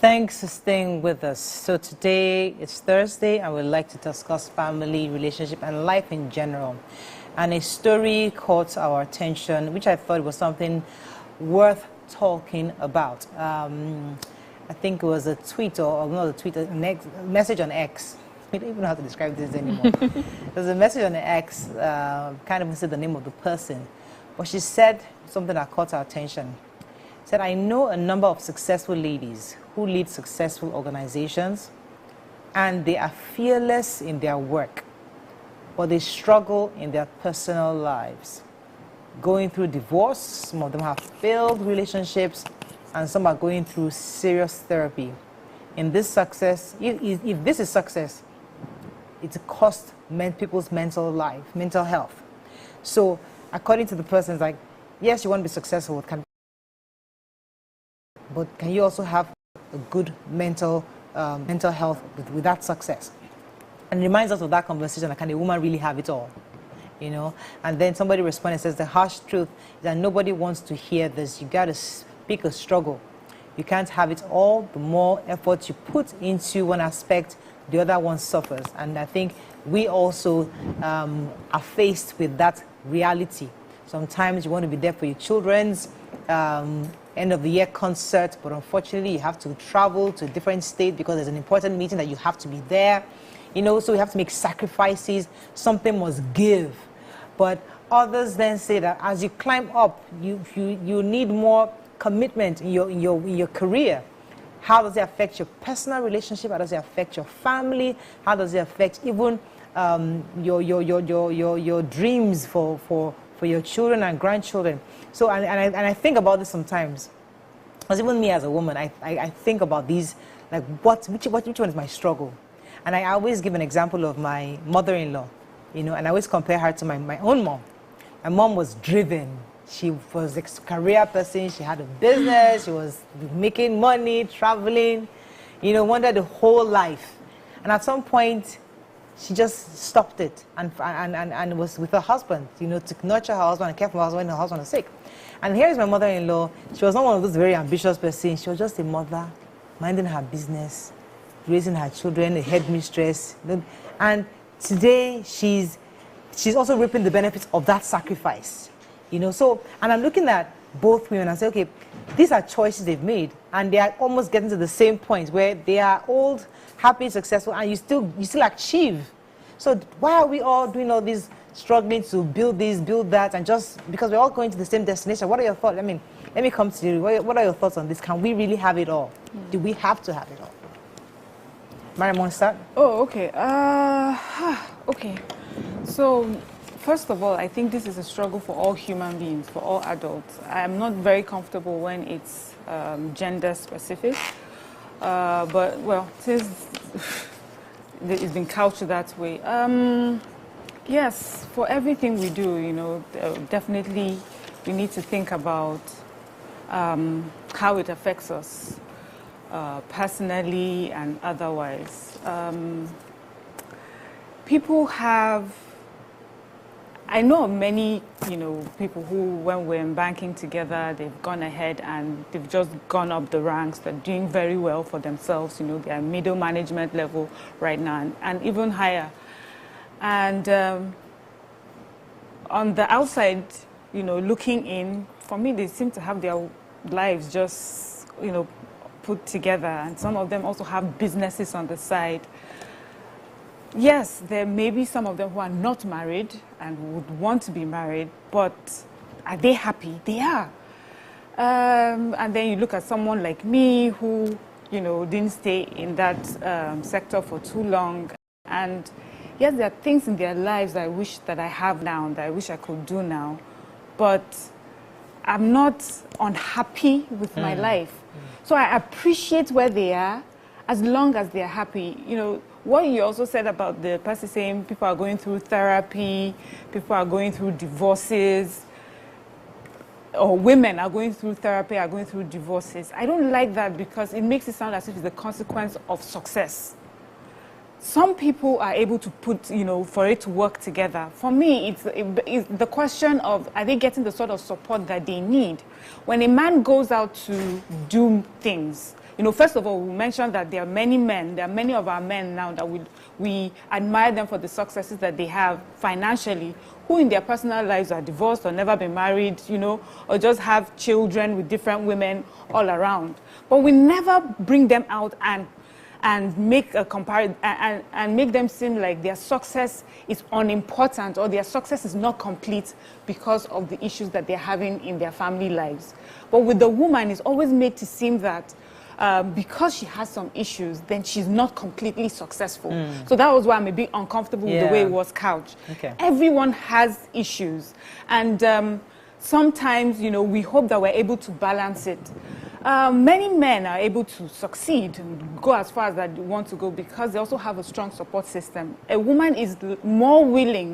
Thanks for staying with us. So today is Thursday, and we'd like to discuss family, relationship, and life in general. And a story caught our attention, which I thought was something worth talking about. I think it was a tweet, or not a tweet, a message on X. I don't even know how to describe this anymore. There's a message on X, can't even say the name of the person, but she said something that caught our attention. Said, I know a number of successful ladies who lead successful organizations, and they are fearless in their work, but they struggle in their personal lives. Going through divorce, some of them have failed relationships, and some are going through serious therapy. In this success, if this is success, it costs people's mental life, mental health. So according to the person, it's like, yes, you want to be successful, but can you also have a good mental health with that success? And it reminds us of that conversation, like, can a woman really have it all? You know? And then somebody responded and says, the harsh truth is that nobody wants to hear this. You got to speak a struggle. You can't have it all. The more effort you put into one aspect, the other one suffers. And I think we also are faced with that reality. Sometimes you want to be there for your children's end of the year concert, but unfortunately you have to travel to a different state because there's an important meeting that you have to be there. You know, so you have to make sacrifices. Something must give. But others then say that as you climb up, you need more commitment in your career. How does it affect your personal relationship? How does it affect your family? How does it affect even your dreams for your children and grandchildren? So, and I think about this sometimes. Because even me as a woman, I think about these, like, which one is my struggle? And I always give an example of my mother-in-law, you know, and I always compare her to my own mom. My mom was driven. She was a career person. She had a business. She was making money, traveling, you know, wanted the whole life. And at some point, she just stopped it and was with her husband, you know, to nurture her husband and care for her husband when her husband was sick. And here's my mother-in-law. She was not one of those very ambitious persons. She was just a mother, minding her business, raising her children, a headmistress. And today, she's also reaping the benefits of that sacrifice. You know, so, and I'm looking at both women and I say, okay, these are choices they've made, and they are almost getting to the same point where they are old, happy, successful, and you still achieve. So why are we all doing all this, struggling to build this, build that, and just because we're all going to the same destination? What are your thoughts? I mean, let me come to you. What are your thoughts on this? Can we really have it all? Do we have to have it all? Mariam, want to start? Oh, okay. Okay. So, first of all, I think this is a struggle for all human beings, for all adults. I'm not very comfortable when it's gender specific, but well, since it's been couched that way. Yes, for everything we do, you know, definitely we need to think about how it affects us personally and otherwise. People have, I know of many, you know, people who, when we're in banking together, they've gone ahead and they've just gone up the ranks. They're doing very well for themselves. You know, they're middle management level right now and even higher. And on the outside, you know, looking in, for me, they seem to have their lives just, you know, put together. And some of them also have businesses on the side. Yes, there may be some of them who are not married and would want to be married, but are they happy? They are. And then you look at someone like me who, you know, didn't stay in that sector for too long. And yes, there are things in their lives that I wish that I have now, that I wish I could do now. But I'm not unhappy with my life. So I appreciate where they are as long as they're happy. You know, what you also said about the person saying people are going through therapy, people are going through divorces, or women are going through therapy, are going through divorces. I don't like that because it makes it sound as if it's the consequence of success. Some people are able to put, you know, for it to work together. For me, it's the question of, are they getting the sort of support that they need? When a man goes out to do things, first of all, we mentioned that there are many of our men now that we admire them for the successes that they have financially, who in their personal lives are divorced or never been married, or just have children with different women all around. But we never bring them out and make a comparison and make them seem like their success is unimportant or their success is not complete because of the issues that they're having in their family lives. But with the woman, it's always made to seem that because she has some issues, then she's not completely successful. So that was why I'm a bit uncomfortable with the way it was couched. Okay. Everyone has issues. And sometimes, we hope that we're able to balance it. Many men are able to succeed and go as far as they want to go because they also have a strong support system. A woman is more willing,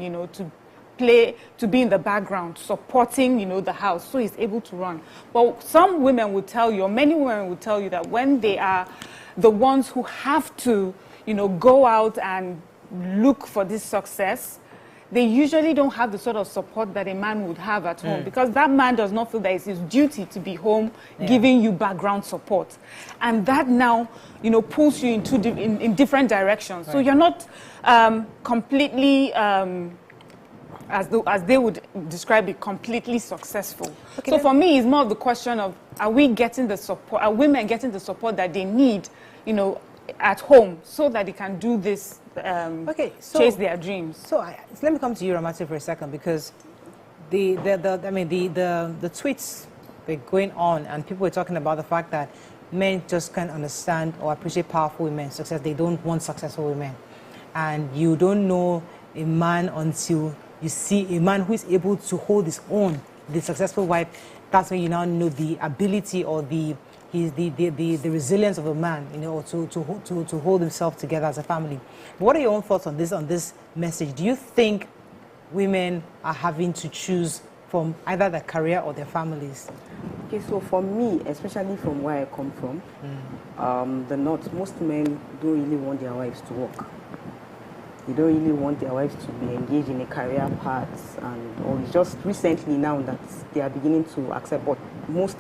to be in the background, supporting, the house, so he's able to run. But some women will tell you, or many women will tell you that when they are the ones who have to, go out and look for this success, they usually don't have the sort of support that a man would have at home because that man does not feel that it's his duty to be home giving you background support. And that now, pulls you in different directions. Right. So you're not completely, as they would describe it, completely successful. Okay, so for me, it's more of the question of, are we getting the support, are women getting the support that they need, at home so that they can do this, chase their dreams. So let me come to you, Ramati, for a second, because the tweets were going on and people were talking about the fact that men just can't understand or appreciate powerful women's success. They don't want successful women. And you don't know a man until you see a man who is able to hold his own, the successful wife. That's when you now know the ability or the resilience of a man, to hold himself together as a family. But what are your own thoughts on this message? Do you think women are having to choose from either their career or their families? Okay, so for me, especially from where I come from, the North, most men don't really want their wives to work. They don't really want their wives to be engaged in a career path, and or it's just recently now that they are beginning to accept. But most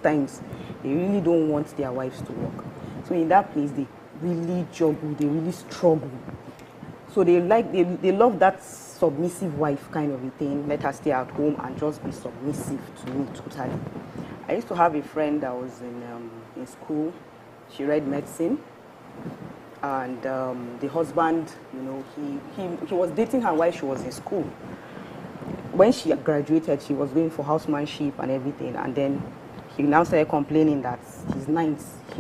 times, they really don't want their wives to work. So in that place, they really juggle, they really struggle. So they love that submissive wife kind of a thing. Let her stay at home and just be submissive to me totally. I used to have a friend that was in school. She read medicine. And the husband, he was dating her while she was in school. When she graduated, she was going for housemanship and everything. And then he now started complaining that he's not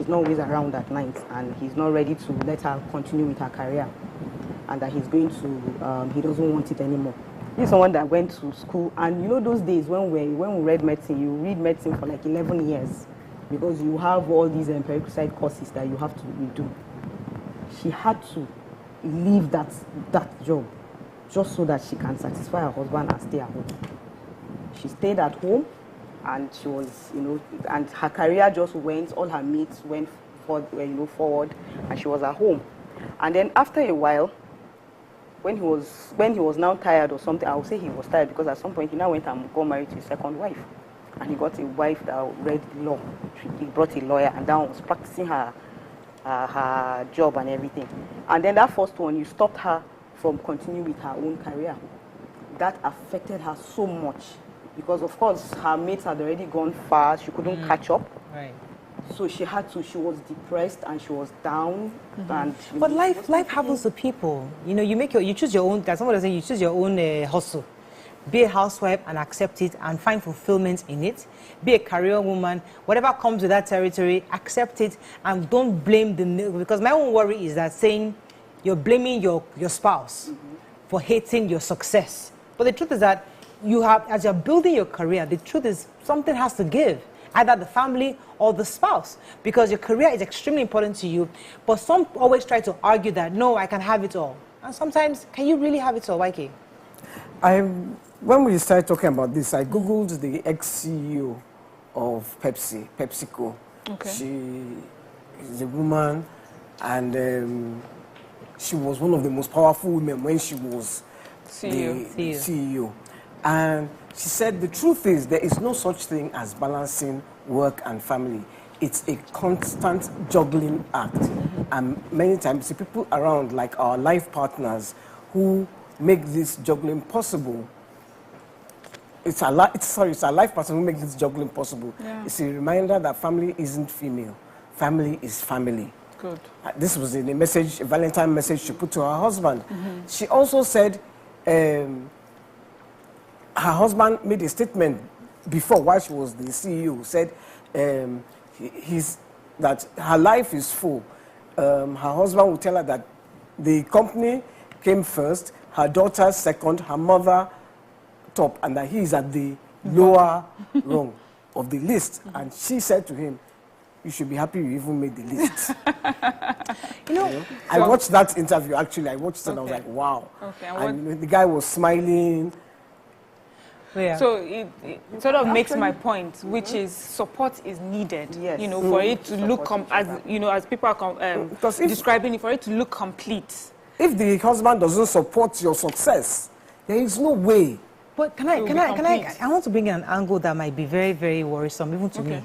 always around at night, and he's not ready to let her continue with her career, and that he's going to, he doesn't want it anymore. He's someone that went to school, and those days when we read medicine, you read medicine for like 11 years because you have all these prerequisite courses that you have to do. She had to leave that job just so that she can satisfy her husband and stay at home. She stayed at home, and she was, and her career just went, all her mates went forward, and she was at home. And then after a while, when he was now tired or something, I would say he was tired because at some point he now went and got married to his second wife. And he got a wife that read law. He brought a lawyer, and that was practicing her job and everything. And then that first one, you stopped her from continuing with her own career. That affected her so much because, of course, her mates had already gone far. She couldn't catch up. Right. So she was depressed and she was down. And but life happens to people. You choose your own. That's someone that say you choose your own hustle. Be a housewife and accept it and find fulfillment in it. Be a career woman. Whatever comes with that territory, accept it and don't blame because my own worry is that saying you're blaming your spouse for hating your success. But the truth is that as you're building your career, the truth is something has to give. Either the family or the spouse, because your career is extremely important to you. But some always try to argue that, no, I can have it all. And sometimes, can you really have it all, YK? When we started talking about this, I Googled the ex-CEO of PepsiCo. Okay. She is a woman, and she was one of the most powerful women when she was the CEO. And she said the truth is there is no such thing as balancing work and family. it's a constant juggling act. And many times, the people around, like our life partners, who make this juggling possible, it's our life partner who makes this juggling possible. Yeah. It's a reminder that family isn't female. Family is family. Good. This was in a message, a Valentine message she put to her husband. She also said her husband made a statement before, while she was the CEO, said that her life is full. Her husband would tell her that the company came first, her daughter second, her mother top, and that he is at the lower rung of the list. And she said to him, "You should be happy you even made the list." You know, I watched that interview, actually. I watched it and I was like, wow. Okay, and the guy was smiling. Yeah. So it sort of makes my point, which is support is needed. Yes. You know, for it to look as you know, as people are describing it, for it to look complete. If the husband doesn't support your success, there is no way. But I want to bring in an angle that might be very, very worrisome, even to me.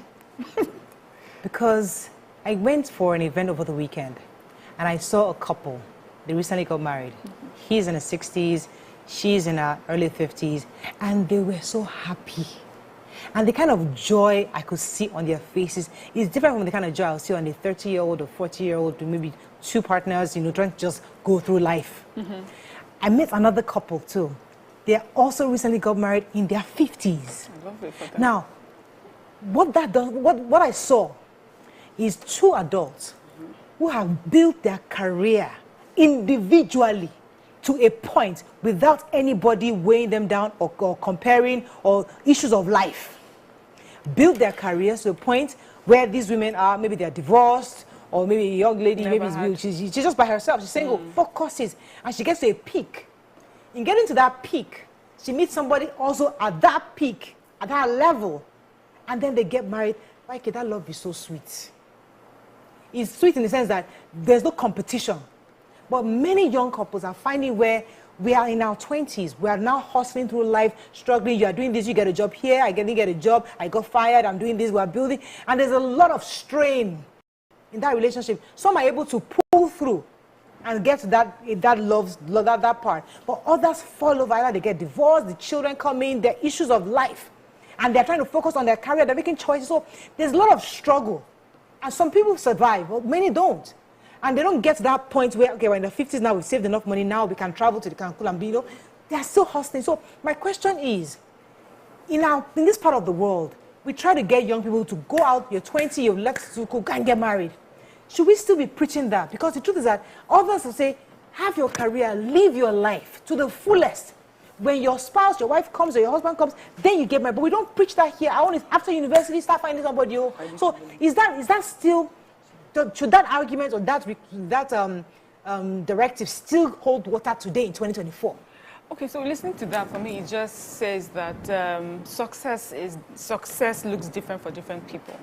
Because I went for an event over the weekend, and I saw a couple. They recently got married. He's in his 60s, she's in her early 50s, and they were so happy. And the kind of joy I could see on their faces is different from the kind of joy I'll see on a 30-year-old or 40-year-old, maybe two partners, you know, trying to just go through life. I met another couple too. They also recently got married in their 50s. I love it for them. Now, what I saw is two adults who have built their career individually to a point without anybody weighing them down or comparing or issues of life. Built their careers to a point where these women are, maybe they're divorced, or maybe a young lady, she's just by herself. She's single, focuses, and she gets to a peak. In getting to that peak, she meets somebody also at that peak, at that level, and then they get married. Like, that love is so sweet. It's sweet in the sense that there's no competition. But many young couples are finding where we are in our 20s. We are now hustling through life, struggling. You are doing this, you get a job here, I didn't get a job, I got fired, I'm doing this, we're building. And there's a lot of strain in that relationship. Some are able to pull through and get to that part. But others fall over, either they get divorced, the children come in, their issues of life. And they're trying to focus on their career, they're making choices. So there's a lot of struggle. And some people survive, but many don't. And they don't get to that point where, okay, we're in the 50s now, we've saved enough money, now we can travel to the Cancun and be, you know, they're still hustling. So my question is, in this part of the world, we try to get young people to go out, you're 20, you're left to go and get married. Should we still be preaching that? Because the truth is that others will say, have your career, live your life to the fullest. When your spouse, your wife comes or your husband comes, then you get married. But we don't preach that here. I want to, after university, start finding somebody. So is that still, should that argument or that directive still hold water today in 2024? Okay, so listening to that, for me, it just says that success looks different for different people.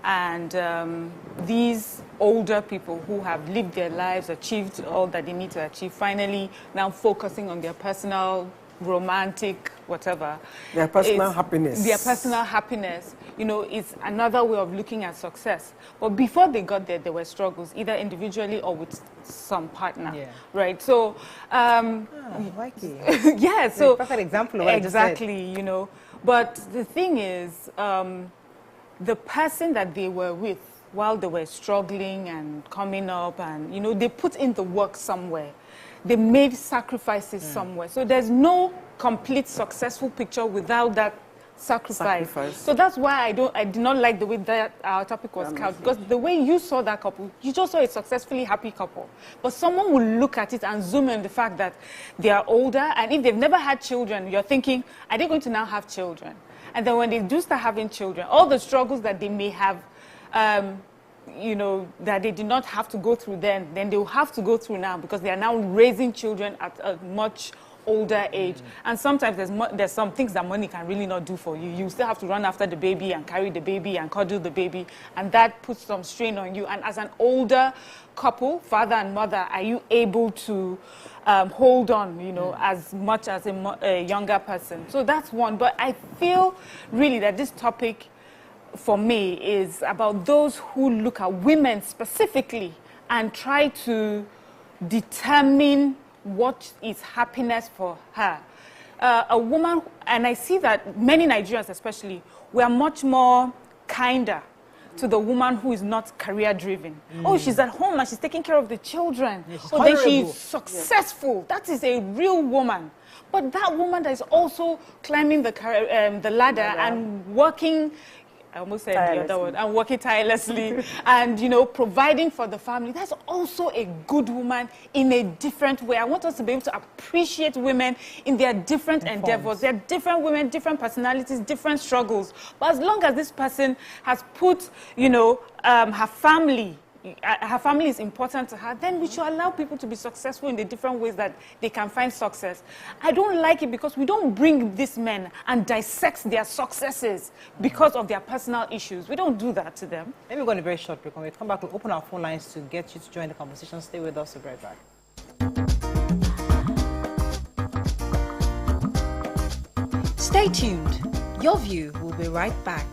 And these older people who have lived their lives, achieved all that they need to achieve, finally now focusing on their personal, romantic, whatever. Their personal happiness. Their personal happiness, you know, is another way of looking at success. But before they got there, there were struggles, either individually or with some partner, right? So, yeah, so perfect example of what exactly, I just said. you know. But the thing is, the person that they were with while they were struggling and coming up, and you know, they put in the work somewhere. They made sacrifices somewhere. So there's no complete successful picture without that sacrifice. So that's why I did not like the way that our topic was couched, because the way you saw that couple, you just saw a successfully happy couple. But someone will look at it and zoom in the fact that they are older, and if they've never had children, you're thinking, are they going to now have children? And then when they do start having children, all the struggles that they may have, you know, that they did not have to go through then they will have to go through now, because they are now raising children at a much older age. And sometimes there's some things that money can really not do for you. You still have to run after the baby and carry the baby and cuddle the baby, and that puts some strain on you. And as an older couple, father and mother, are you able to hold on, you know, as much as a younger person? So that's one. But I feel really that this topic for me is about those who look at women specifically and try to determine what is happiness for her. A woman, and I see that many Nigerians especially, we are much more kinder to the woman who is not career-driven. Oh, she's at home and she's taking care of the children. Oh, then she's successful. That is a real woman. But that woman that is also climbing the ladder and working, I almost said the other one, and working tirelessly and, you know, providing for the family, that's also a good woman in a different way. I want us to be able to appreciate women in their different endeavors. They're different women, different personalities, different struggles. But as long as this person has put, you know, her family is important to her, then we should allow people to be successful in the different ways that they can find success. I don't like it because we don't bring these men and dissect their successes because of their personal issues. We don't do that to them. Let me go on a very short break. When we come back, we'll open our phone lines to get you to join the conversation. Stay with us. We'll be right back. Stay tuned. Your View will be right back.